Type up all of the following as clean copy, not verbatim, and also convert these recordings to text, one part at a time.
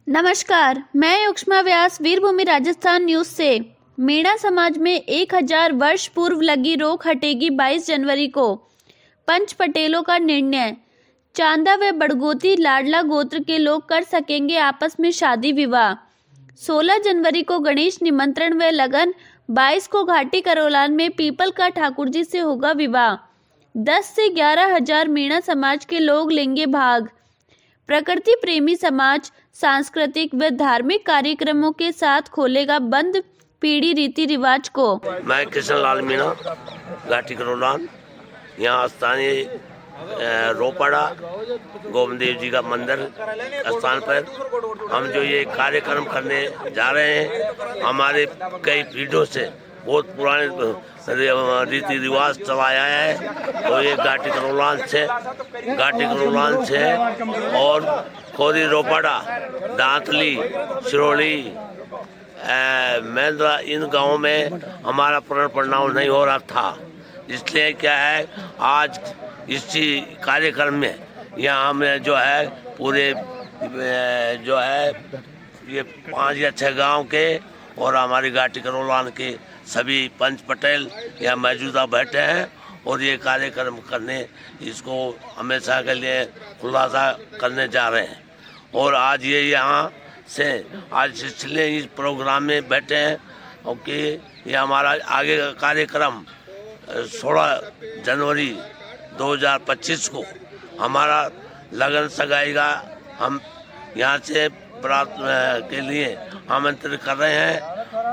नमस्कार, मैं युक्ष्मा व्यास वीरभूमि राजस्थान न्यूज से। मीणा समाज में 1000 वर्ष पूर्व लगी रोक हटेगी 22 जनवरी को, पंच पटेलों का निर्णय। चांदा व बड़गोती लाडला गोत्र के लोग कर सकेंगे आपस में शादी विवाह। 16 जनवरी को गणेश निमंत्रण व लगन, 22 को घाटी करोलान में पीपल का ठाकुर जी से होगा विवाह। 10 से 11 हजार मीणा समाज के लोग लेंगे भाग। प्रकृति प्रेमी समाज सांस्कृतिक व धार्मिक कार्यक्रमों के साथ खोलेगा बंद पीढ़ी रीति रिवाज को। मैं कृष्ण लाल मीणा, घाटी करोलान, यहाँ स्थानीय रोपड़ा गोविंद देव जी का मंदिर स्थान पर हम जो ये कार्यक्रम करने जा रहे हैं, हमारे कई पीढ़ियों से बहुत पुराने रीति रिवाज चला आया है। तो ये घाटी करोलान से और खोरी रोपड़ा, दांतली, सिरोड़ी, मेंद्रा, इन गांवों में हमारा प्रणव नहीं हो रहा था। इसलिए क्या है, आज इसी कार्यक्रम में यहाँ हमें जो है पूरे जो है ये 5 या 6 गांव के और हमारी घाटी करोलान के सभी पंच पटेल यहाँ मौजूदा बैठे हैं और ये कार्यक्रम करने, इसको हमेशा के लिए खुलासा करने जा रहे हैं। और आज ये यहाँ से आज इसलिए इस प्रोग्राम में बैठे हैं क्योंकि ये हमारा आगे का कार्यक्रम 16 जनवरी 2025 को हमारा लगन सगाई का हम यहाँ से बारात के लिए आमंत्रित कर रहे हैं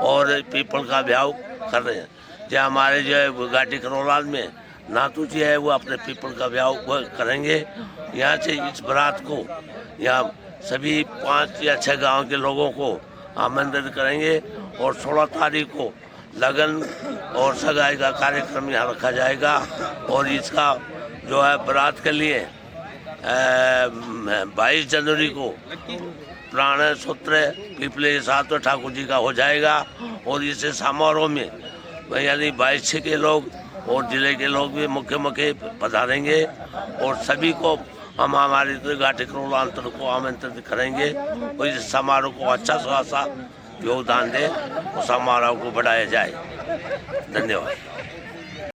और पीपल का ब्याह कर रहे हैं। जो हमारे जो है घाटी करोलान में नातू जी है, वो अपने पीपल का ब्याह करेंगे। यहाँ से इस बारात को यहाँ सभी 5 या 6 गांव के लोगों को आमंत्रित करेंगे और 16 तारीख को लगन और सगाई का कार्यक्रम यहाँ रखा जाएगा। और इसका जो है बारात के लिए 22 जनवरी को प्राण सूत्र पीपले के साथ तो ठाकुर जी का हो जाएगा। और इस समारोह में यानी 22 के लोग और जिले के लोग भी मुख्य पधारेंगे और सभी को हम हमारी घाटी करोलान को आमंत्रित करेंगे और इस समारोह को अच्छा सा योगदान दे और समारोह को बढ़ाया जाए। धन्यवाद।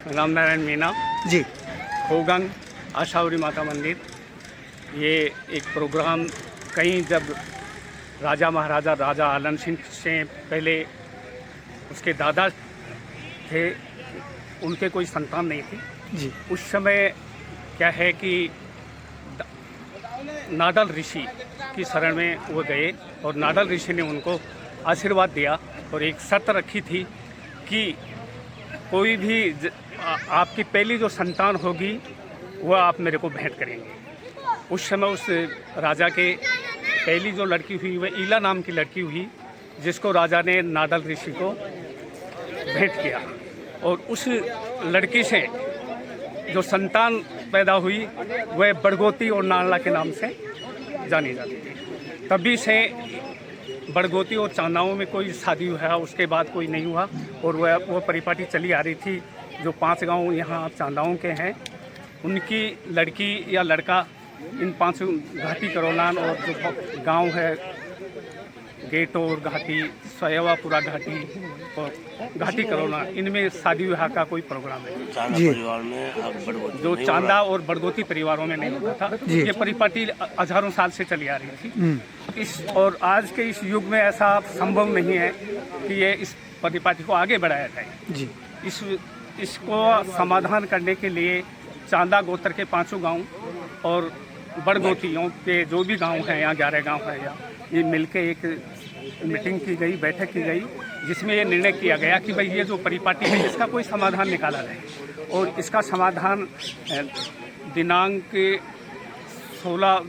रामनारायण मीणा जी, खोगंग आशावरी माता मंदिर। ये एक प्रोग्राम कहीं जब राजा महाराजा राजा आलन सिंह से पहले उसके दादा थे, उनके कोई संतान नहीं थी जी, उस समय क्या है कि नाडल ऋषि की शरण में वो गए और नाडल ऋषि ने उनको आशीर्वाद दिया और एक शर्त रखी थी कि कोई भी आपकी पहली जो संतान होगी वह आप मेरे को भेंट करेंगे। उस समय उस राजा के पहली जो लड़की हुई वह ईला नाम की लड़की हुई, जिसको राजा ने नाडल ऋषि को भेंट किया और उस लड़की से जो संतान पैदा हुई वह बड़गोती और नाला के नाम से जानी जाती थी। तभी से बड़गोती और चांदाओं में कोई शादी हुआ, उसके बाद कोई नहीं हुआ और वह परिपाटी चली आ रही थी। जो 5 गांव यहाँ चांदाओं के हैं, उनकी लड़की या लड़का इन 5 घाटी करोलान और जो गांव है गेटोर घाटी, सोयावापुरा घाटी और घाटी करोलान, इनमें शादी विवाह का कोई प्रोग्राम है जी। परिवार में जो चांदा और बड़गोती परिवारों में नहीं होता था। ये परिपाटी हजारों साल से चली आ रही थी। और आज के इस युग में ऐसा संभव नहीं है कि ये इस परिपाटी को आगे बढ़ाया जाए जी। इसको समाधान करने के लिए चांदा गोत्र के 5 गांव और बड़गोतियों के जो भी गांव हैं, यहाँ 11 गांव हैं, ये मिलके एक मीटिंग की गई, बैठक की गई, जिसमें ये निर्णय किया गया कि भाई ये जो परिपाटी है इसका कोई समाधान निकाला जाए। और इसका समाधान दिनांक 16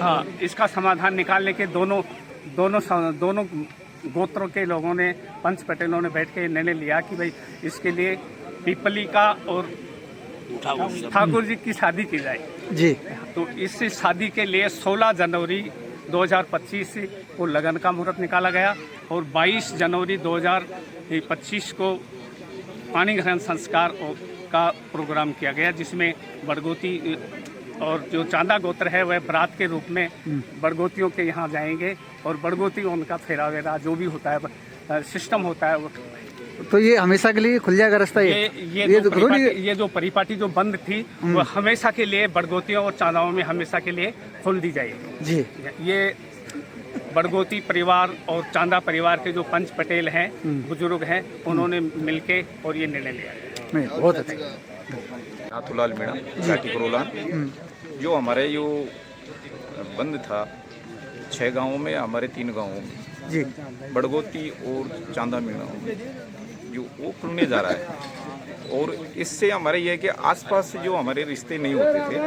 हाँ, इसका समाधान निकालने के दोनों गोत्रों के लोगों ने, पंच पटेलों ने बैठ के निर्णय लिया कि भाई इसके लिए पीपली का और ठाकुर जी की शादी की जाए जी। तो इस शादी के लिए 16 जनवरी 2025 को लगन का मुहूर्त निकाला गया और 22 जनवरी 2025 को पानी ग्रहण संस्कार का प्रोग्राम किया गया, जिसमें बड़गोती और जो चांदा गोत्र है वह बारात के रूप में बड़गोतियों के यहाँ जाएंगे और बड़गोती उनका फेरा वेरा जो भी होता है सिस्टम होता है वो। तो ये हमेशा के लिए खुल जाएगा रास्ता? ये जो परिपाटी जो बंद थी वो हमेशा के लिए बड़गोतियों और चांदाओं में हमेशा के लिए खोल दी जाएगी जी। ये बड़गोती परिवार और चांदा परिवार के जो पंच पटेल हैं बुजुर्ग हैं उन्होंने मिलके और ये निर्णय लिया है। नहीं, बहुत अच्छा। नाथूलाल मीणा घाटी करोलान। जो हमारे जो बंद था 6 गांवों में, हमारे 3 गांवों में जी, बड़गोती और चांदा मीणा जो वो खुलने जा रहा है। और इससे हमारे ये है कि आसपास जो हमारे रिश्ते नहीं होते थे,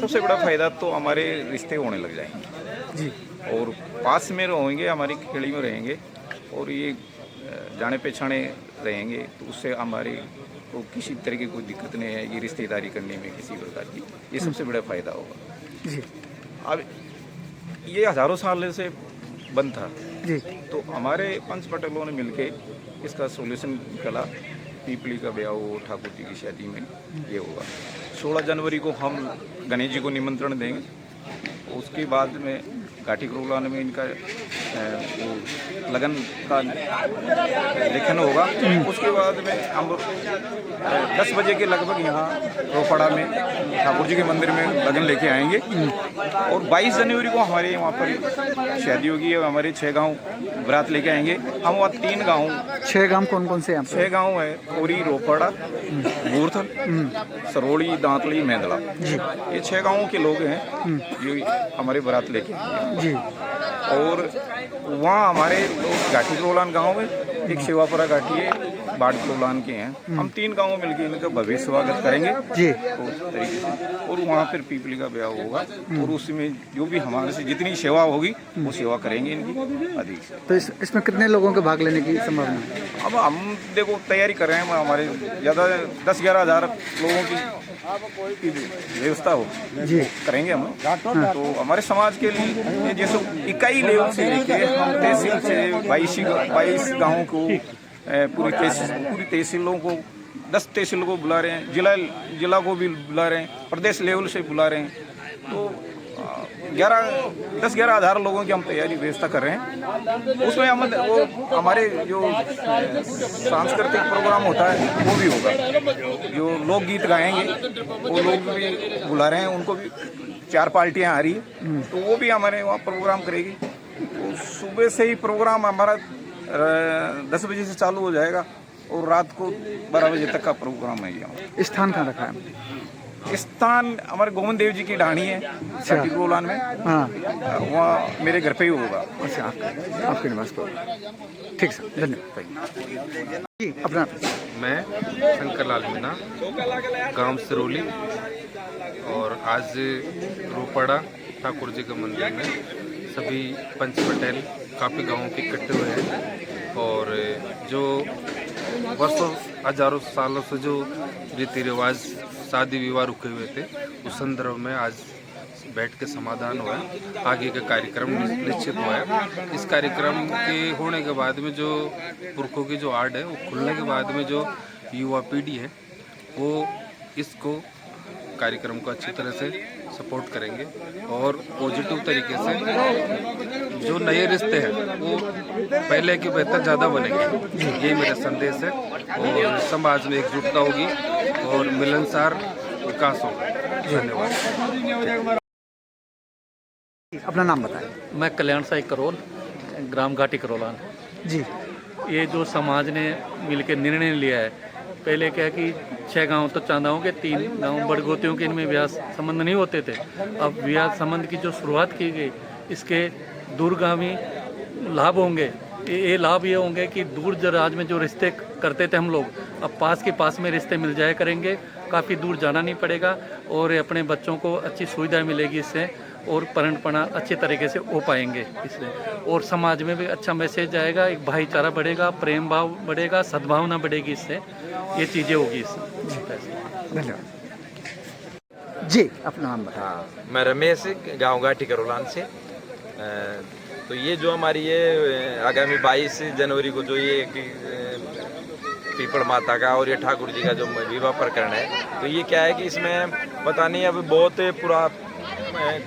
सबसे बड़ा फायदा तो हमारे रिश्ते होने लग जाएंगे जी। और पास में रहेंगे, हमारी खेड़ी में रहेंगे और ये जाने पहचाने रहेंगे, तो उससे हमारे को किसी तरह की कोई दिक्कत नहीं है ये रिश्तेदारी करने में किसी प्रकार की। ये सबसे बड़ा फायदा होगा जी। अब ये हजारों साल से बंद था जी। तो हमारे पंच पटेलों ने मिलके इसका सॉल्यूशन निकाला। पीपली का ब्याह हो, ठाकुर जी की शादी में ये होगा। 16 जनवरी को हम गणेश जी को निमंत्रण देंगे। उसके बाद में घाटी करोलान में इनका वो लगन का लेखन होगा। उसके बाद में हम 10 बजे के लगभग यहाँ रोपड़ा में ठाकुर जी के मंदिर में लगन लेके आएंगे। और 22 जनवरी को हमारे वहाँ पर शादी होगी। हमारे 6 गांव बारात लेके आएंगे। हम वहाँ 3 गांव 6 गांव कौन कौन से हैं? 6 गांव है, कोरी, रोपड़ा, बूरथल, सरोड़ी, दांतली, मेंदड़ा। ये 6 गांवों के लोग हैं जो हमारे बारात लेके आएंगे जी। और वहाँ हमारे लोग घाटी करोलान गांव में एक शिवापुरा घाटी है, बाढ़ करोलान के हैं। हम 3 गांव मिलकर इनका भव्य स्वागत करेंगे जी। उस तरीके से। और वहाँ फिर पीपली का ब्याह होगा और उसमें जो भी हमारे से जितनी सेवा होगी वो सेवा करेंगे इनकी अधिक से। तो इसमें कितने लोगों के भाग लेने की संभावना है? अब हम देखो तैयारी कर रहे हैं। हमारे ज़्यादा 10-11 हज़ार लोगों की व्यवस्था हो जी, करेंगे हम। तो हमारे समाज के लिए जैसे इकाई लेवल से लेके हम तहसील से 22 गाँवों को पूरी तहसीलों को 10 तहसीलों को बुला रहे हैं, जिला को भी बुला रहे हैं, प्रदेश लेवल से बुला रहे हैं। तो 10-11 हज़ार लोगों की हम तैयारी व्यवस्था कर रहे हैं। उसमें हम वो हमारे जो सांस्कृतिक प्रोग्राम होता है वो भी होगा। जो लोकगीत गाएंगे वो लोग भी बुला रहे हैं, उनको भी 4 पार्टियां आ रही है तो वो भी हमारे वहाँ प्रोग्राम करेगी। तो सुबह से ही प्रोग्राम हमारा 10 बजे से चालू हो जाएगा और रात को 12 बजे तक का प्रोग्राम है यहाँ। स्थान कहाँ रखा है? स्थान हमारे गोविंद देव जी की ढाणी है घाटी करोलान में। हाँ, वहाँ मेरे घर पे ही होगा। अच्छा, आपके निवास पर। ठीक सर, धन्यवाद जी। अपना मैं शंकरलाल मीणा, गांव सिरोली। और आज रोपड़ा ठाकुर जी के मंदिर में सभी पंच पटेल काफ़ी गाँवों के इकट्ठे हुए हैं। और जो वर्षों हजारों सालों से जो रीति रिवाज शादी विवाह रुके हुए थे उस संदर्भ में आज बैठ के समाधान हुआ है। आगे का कार्यक्रम निश्चित हुआ है। इस कार्यक्रम के होने के बाद में जो पुरखों की जो आड़ है वो खुलने के बाद में जो युवा पीढ़ी है वो इसको कार्यक्रम को अच्छी तरह से सपोर्ट करेंगे और पॉजिटिव तरीके से जो नए रिश्ते हैं वो पहले के बेहतर ज़्यादा बनेंगे। यही मेरा संदेश है। और समाज में एकजुटता होगी और मिलनसार विकास होगा। धन्यवाद। अपना नाम बताएं। मैं कल्याण साई करोल, ग्राम घाटी करोलान जी। ये जो समाज ने मिलकर निर्णय लिया है, पहले क्या है कि 6 गांव तो चांदाओं के, 3 गांव बड़गोतियों के, इनमें ब्याह संबंध नहीं होते थे। अब ब्याह संबंध की जो शुरुआत की गई इसके दूरगामी लाभ होंगे। ये लाभ ये होंगे कि दूर दराज में जो रिश्ते करते थे हम लोग, अब पास के पास में रिश्ते मिल जाया करेंगे। काफ़ी दूर जाना नहीं पड़ेगा और अपने बच्चों को अच्छी सुविधा मिलेगी इससे और परणपणा अच्छे तरीके से हो पाएंगे इसलिए। और समाज में भी अच्छा मैसेज आएगा, एक भाईचारा बढ़ेगा, प्रेम भाव बढ़ेगा, सद्भावना बढ़ेगी। इससे ये चीज़ें होगी इससे। धन्यवाद जी। अपना नाम बताएं। मैं रमेश, गांव घाटी करोलान से। तो ये जो हमारी ये आगामी 22 जनवरी को जो ये पीपल माता का और ये ठाकुर जी का जो विवाह प्रकरण है, तो ये क्या है कि इसमें पता नहीं अब बहुत पूरा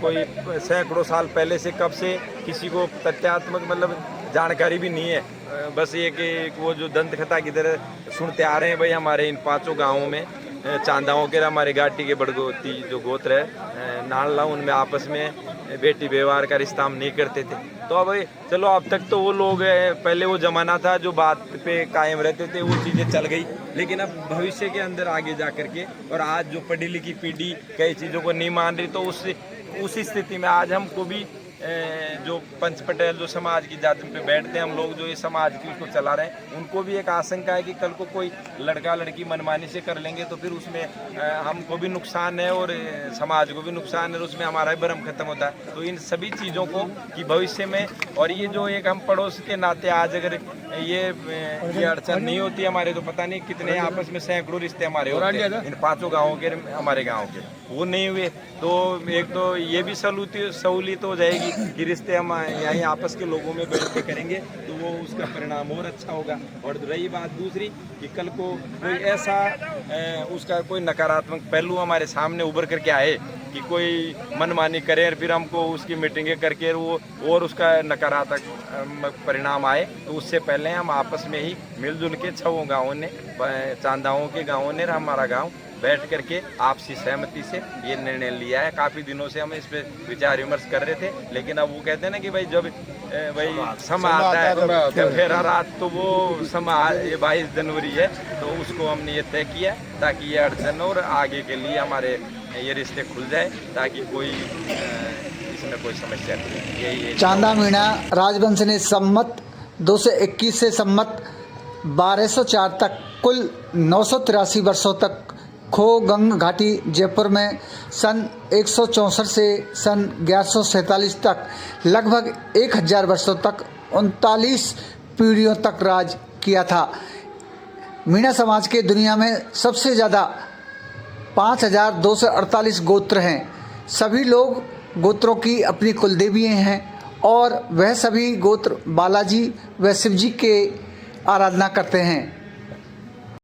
कोई सैकड़ों साल पहले से कब से किसी को तथ्यात्मक मतलब जानकारी भी नहीं है। बस ये कि वो जो दंत कथा की तरह सुनते आ रहे हैं भाई, हमारे इन 5 गाँवों में चांदाओं के हमारे घाटी के बड़गोती जो गोत्र है नानला, उनमें आपस में बेटी व्यवहार का रिश्ता हम नहीं करते थे। तो अब चलो अब तक तो वो लोग पहले वो जमाना था जो बात पे कायम रहते थे, वो चीज़ें चल गई। लेकिन अब भविष्य के अंदर आगे जा करके और आज जो पढ़ी लिखी पीढ़ी कई चीज़ों को नहीं मान रही, तो उस स्थिति में आज हमको भी जो पंच पटेल जो समाज की जाति पे बैठते हैं हम लोग, जो ये समाज की उसको चला रहे हैं, उनको भी एक आशंका है कि कल को कोई लड़का लड़की मनमानी से कर लेंगे तो फिर उसमें हमको भी नुकसान है और समाज को भी नुकसान है, और उसमें हमारा भी भरम खत्म होता है। तो इन सभी चीज़ों को कि भविष्य में, और ये जो एक हम पड़ोस के नाते आज अगर ये अड़चन नहीं होती हमारे, तो पता नहीं कितने आपस में सैकड़ों रिश्ते हमारे होते हैं इन 5 गाँवों के, हमारे गाँव के वो नहीं हुए। तो एक तो ये भी सहूलियत हो जाएगी कि रिश्ते हम यहीं आपस के लोगों में बैठ के करेंगे, तो वो उसका परिणाम और अच्छा होगा। और रही बात दूसरी कि कल को कोई ऐसा उसका कोई नकारात्मक पहलू हमारे सामने उभर करके आए कि कोई मनमानी करे और फिर हमको उसकी मीटिंगें करके वो और उसका नकारात्मक परिणाम आए, तो उससे पहले हम आपस में ही मिलजुल के 6 गाँवों ने, चांदाओं के गाँवों ने, हमारा गाँव बैठ करके आपसी सहमति से ये निर्णय लिया है। काफ़ी दिनों से हम इस पे विचार विमर्श कर रहे थे, लेकिन अब वो कहते हैं ना कि भाई जब समय आता है तो फिर रात, तो वो समय ये 22 जनवरी है, तो उसको हमने ये तय किया ताकि ये अड़चन और आगे के लिए हमारे ये रिश्ते खुल जाए, ताकि कोई इसमें कोई समस्या नहीं। यही चांदा मीणा राजवंश ने सम्मत 221 से सम्मत 1204 तक कुल 983 वर्षों तक खो गंग घाटी जयपुर में सन 164 से सन 1147 तक लगभग 1000 वर्षों तक 39 पीढ़ियों तक राज किया था। मीणा समाज के दुनिया में सबसे ज़्यादा 5248 गोत्र हैं। सभी लोग गोत्रों की अपनी कुलदेवियाँ हैं और वह सभी गोत्र बालाजी व शिवजी के आराधना करते हैं।